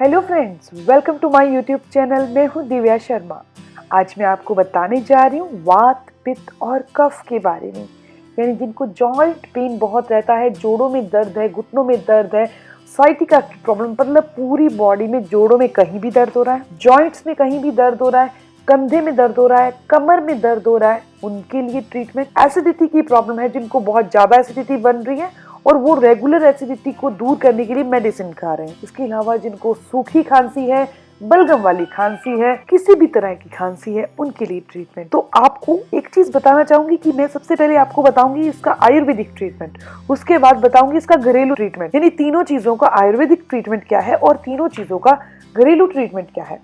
Hello friends, welcome to my YouTube channel. मैं हूं दिव्या शर्मा। आज मैं आपको बताने जा रही हूं वात, पित्त और कफ के बारे में। यानी जिनको जॉइंट पेन बहुत रहता है, जोड़ों में दर्द है, घुटनों में दर्द है, साइटिका की प्रॉब्लम, मतलब पूरी बॉडी में, जोड़ों में कहीं भी दर्द हो रहा है, जॉइंट्स में कहीं भी दर्द हो रहा है, कंधे में दर्द हो रहा है, कमर में दर्द हो रहा है, उनके लिए ट्रीटमेंट। एसिडिटी की प्रॉब्लम है, जिनको बहुत ज्यादा एसिडिटी बन रही है और वो रेगुलर एसिडिटी को दूर करने के लिए मेडिसिन खा रहे हैं। इसके अलावा जिनको सूखी खांसी है, बलगम वाली खांसी है, किसी भी तरह की खांसी है, उनके लिए ट्रीटमेंट। तो आपको एक चीज बताना चाहूंगी कि मैं सबसे पहले आपको बताऊंगी इसका आयुर्वेदिक ट्रीटमेंट, उसके बाद बताऊंगी इसका घरेलू ट्रीटमेंट। यानी तीनों चीजों का आयुर्वेदिक ट्रीटमेंट क्या है और तीनों चीजों का घरेलू ट्रीटमेंट क्या है।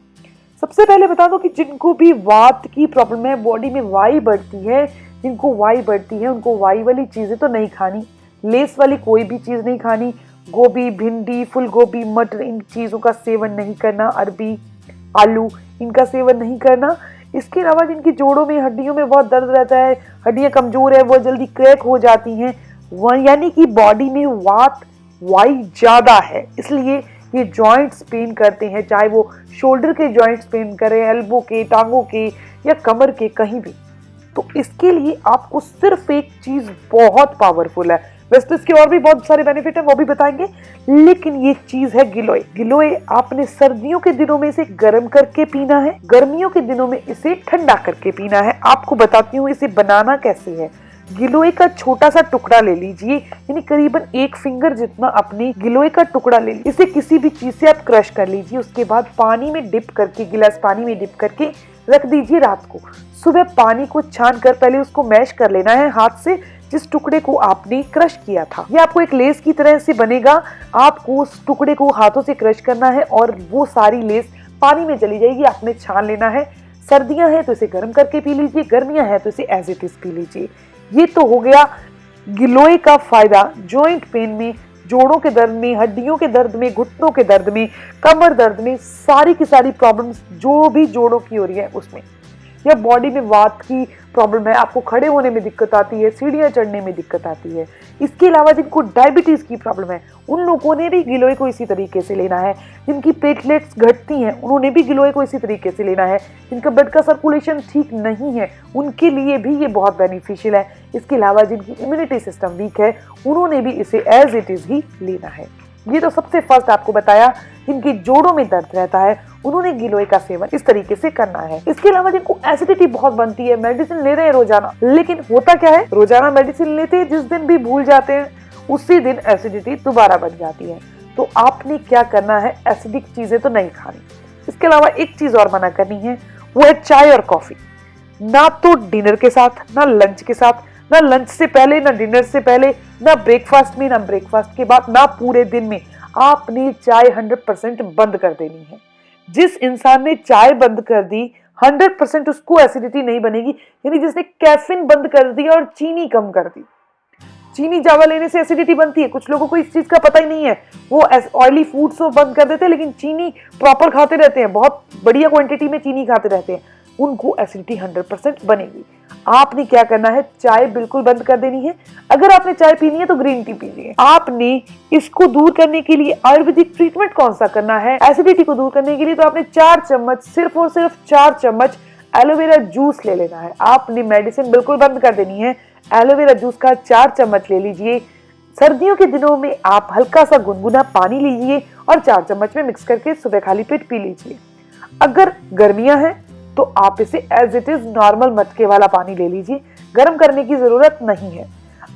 सबसे पहले बता दो कि जिनको भी वात की प्रॉब्लम है, बॉडी में वाई बढ़ती है, जिनको वाई बढ़ती है उनको वाई वाली चीजें तो नहीं खानी, लेस वाली कोई भी चीज नहीं खानी, गोभी, भिंडी, फूल गोभी, मटर, इन चीजों का सेवन नहीं करना, अरबी, आलू, इनका सेवन नहीं करना। इसके अलावा जिनकी जोड़ों में, हड्डियों में बहुत दर्द रहता है, हड्डियां कमजोर है, वो जल्दी क्रैक हो जाती हैं, यानी कि बॉडी में वात, वाई ज्यादा है, इसलिए ये जॉइंट्स पेन करते हैं, चाहे वो शोल्डर के जॉइंट्स पेन करें, एल्बो के, टांगों के या कमर के, कहीं भी। तो इसके लिए आपको सिर्फ एक चीज बहुत पावरफुल है, वैसे तो इसके और भी बहुत सारे बेनिफिट है, वो भी बताएंगे, लेकिन ये चीज है गिलोय। गिलोय आपने सर्दियों के दिनों में इसे गर्म करके पीना है, गर्मियों के दिनों में इसे ठंडा करके पीना है। आपको बताती हूँ इसे बनाना कैसे है। गिलोय का छोटा सा टुकड़ा ले लीजिए, यानी करीबन 1 फिंगर जितना अपनी गिलोय का टुकड़ा ले लीजिए। इसे किसी भी चीज से आप क्रश कर लीजिए, उसके बाद पानी में डिप करके, गिलास पानी में डिप करके रख दीजिए रात को। सुबह पानी को छान कर पहले उसको मैश कर लेना है हाथ से, जिस टुकड़े को आपने क्रश किया था। ये आपको एक लेस की तरह से बनेगा। आपको उस टुकड़े को हाथों से क्रश करना है और वो सारी लेस पानी में चली जाएगी, आपने छान लेना है। सर्दियां हैं तो इसे गर्म करके पी लीजिए, गर्मियां हैं तो इसे एज इट इज पी लीजिए। ये तो हो गया गिलोय का फायदा जॉइंट पेन में, जोड़ों के दर्द में, हड्डियों के दर्द में, घुटनों के दर्द में, कमर दर्द में, सारी की सारी प्रॉब्लम्स जो भी जोड़ों की हो रही है उसमें, या बॉडी में वात की प्रॉब्लम है, आपको खड़े होने में दिक्कत आती है, सीढ़ियां चढ़ने में दिक्कत आती है। इसके अलावा जिनको डायबिटीज की प्रॉब्लम है, उन लोगों ने भी गिलोय को इसी तरीके से लेना है। जिनकी प्लेटलेट्स घटती हैं, उन्होंने भी गिलोय को इसी तरीके से लेना है। जिनका ब्लड का सर्कुलेशन ठीक नहीं है, उनके लिए भी ये बहुत बेनिफिशियल है। इसके अलावा जिनकी इम्यूनिटी सिस्टम वीक है, उन्होंने भी इसे एज इट इज ही लेना है। ये तो सबसे फर्स्ट आपको बताया। जिनकी जोड़ों में दर्द रहता है, उन्होंने गिलोय का सेवन इस तरीके से करना है। इसके अलावा जिनको एसिडिटी बहुत बनती है, मेडिसिन ले रहे हैं रोजाना, लेकिन होता क्या है, रोजाना मेडिसिन लेते हैं, जिस दिन भी भूल जाते हैं उसी दिन एसिडिटी दोबारा बन जाती है। तो आपने क्या करना है, एसिडिक चीजें तो नहीं खानी। इसके अलावा एक चीज और मना करनी है, वो है चाय और कॉफी। ना तो डिनर के साथ, ना लंच के साथ, ना लंच से पहले, ना डिनर से पहले, ना ब्रेकफास्ट में, ना ब्रेकफास्ट के बाद, ना पूरे दिन में आपने चाय 100% बंद कर देनी है। जिस इंसान ने चाय बंद कर दी, 100% उसको एसिडिटी नहीं बनेगी। यानी जिसने कैफीन बंद कर दिया और चीनी कम कर दी। चीनी ज्यादा लेने से एसिडिटी बनती है, कुछ लोगों को इस चीज का पता ही नहीं है, वो ऑयली फूड्स को बंद कर देते हैं, लेकिन चीनी प्रॉपर खाते रहते हैं, बहुत बढ़िया क्वांटिटी में चीनी खाते रहते हैं, उनको एसिडिटी 100% बनेगी। आपने क्या करना है, चाय बिल्कुल बंद कर देनी है। अगर आपने चाय पीनी है तो ग्रीन टी पीजिए। आपने इसको दूर करने के लिए आयुर्वेदिक ट्रीटमेंट कौन सा करना है, एसिडिटी को दूर करने के लिए, तो आपने 4 चम्मच, सिर्फ और सिर्फ 4 चम्मच एलोवेरा जूस ले लेना है। आपने मेडिसिन बिल्कुल बंद कर देनी है। एलोवेरा जूस का 4 चम्मच ले लीजिए। सर्दियों के दिनों में आप हल्का सा गुनगुना पानी लीजिए और 4 चम्मच में मिक्स करके सुबह खाली पेट पी लीजिए। अगर गर्मियां हैं तो आप इसे एज इट इज नॉर्मल मटके वाला पानी ले लीजिए, गर्म करने की जरूरत नहीं है।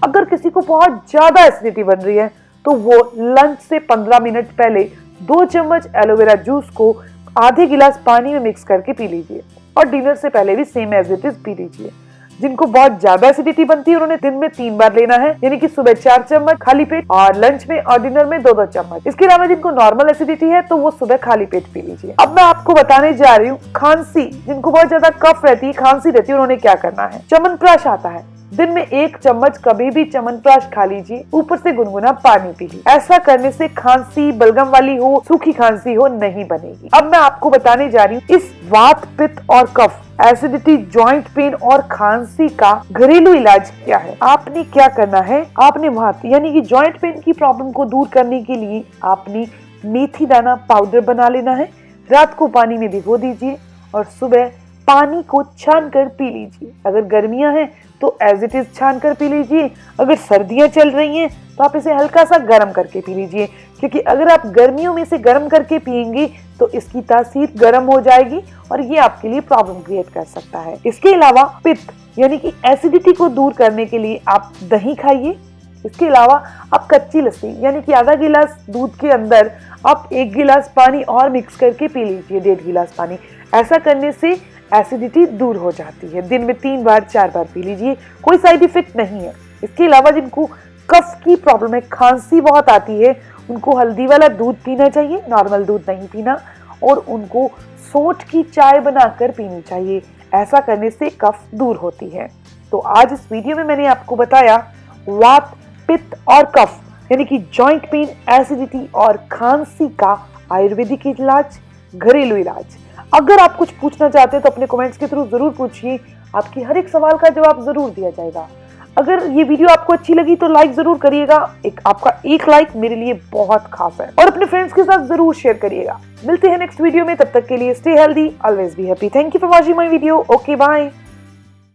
अगर किसी को बहुत ज्यादा एसिडिटी बन रही है तो वो लंच से 15 मिनट पहले 2 चम्मच एलोवेरा जूस को आधे गिलास पानी में मिक्स करके पी लीजिए, और डिनर से पहले भी सेम एज इट इज पी लीजिए। जिनको बहुत ज्यादा एसिडिटी बनती है, उन्होंने दिन में 3 बार लेना है, यानी कि सुबह 4 चम्मच खाली पेट, और लंच में और डिनर में 2-2 चम्मच। इसके अलावा जिनको नॉर्मल एसिडिटी है तो वो सुबह खाली पेट पी लीजिए। अब मैं आपको बताने जा रही हूँ खांसी। जिनको बहुत ज्यादा कफ रहती है, खांसी रहती है, उन्होंने क्या करना है। च्यवनप्राश आता है, दिन में 1 चम्मच कभी भी च्यवनप्राश खा लीजिए, ऊपर से गुनगुना पानी पी लीजिए। ऐसा करने से खांसी, बलगम वाली हो, सूखी खांसी हो, नहीं बनेगी। अब मैं आपको बताने जा रही हूँ इस वात, पित्त और कफ, एसिडिटी, जॉइंट पेन और खांसी का घरेलू इलाज क्या है। आपने क्या करना है, आपने वात यानी कि जॉइंट पेन की प्रॉब्लम को दूर करने के लिए आपने मेथी दाना पाउडर बना लेना है। रात को पानी में भिगो दीजिए और सुबह पानी को छान कर पी लीजिए। अगर गर्मियां हैं तो एज इट इज छान कर पी लीजिए। अगर सर्दियां चल रही हैं तो आप इसे हल्का सा गर्म करके पी लीजिए, क्योंकि अगर आप गर्मियों में इसे गर्म करके पिएंगे तो इसकी तासीर गर्म हो जाएगी और ये आपके लिए प्रॉब्लम क्रिएट कर सकता है। इसके अलावा पित्त यानी कि एसिडिटी को दूर करने के लिए आप दही खाइए। इसके अलावा आप कच्ची लस्सी यानी कि आधा गिलास दूध के अंदर आप 1 गिलास पानी और मिक्स करके पी लीजिए, 1.5 गिलास पानी। ऐसा करने से एसिडिटी दूर हो जाती है। दिन में 3 बार 4 बार पी लीजिए, कोई साइड इफेक्ट नहीं है। इसके अलावा जिनको कफ की प्रॉब्लम है, खांसी बहुत आती है, उनको हल्दी वाला दूध पीना चाहिए, नॉर्मल दूध नहीं पीना, और उनको सौंठ की चाय बनाकर पीनी चाहिए। ऐसा करने से कफ दूर होती है। तो आज इस वीडियो में मैंने आपको बताया वात, पित्त और कफ यानी कि जॉइंट पेन, एसिडिटी और खांसी का आयुर्वेदिक इलाज, घरेलू इलाज। अगर आप कुछ पूछना चाहते हैं तो अपने कमेंट्स के थ्रू जरूर पूछिए, आपकी हर एक सवाल का जवाब जरूर दिया जाएगा। अगर ये वीडियो आपको अच्छी लगी तो लाइक जरूर करिएगा। आपका एक लाइक मेरे लिए बहुत खास है। और अपने फ्रेंड्स के साथ जरूर शेयर करिएगा। मिलते हैं नेक्स्ट वीडियो में, तब तक के लिए stay healthy, always be happy. Thank you for watching my video. Okay, bye.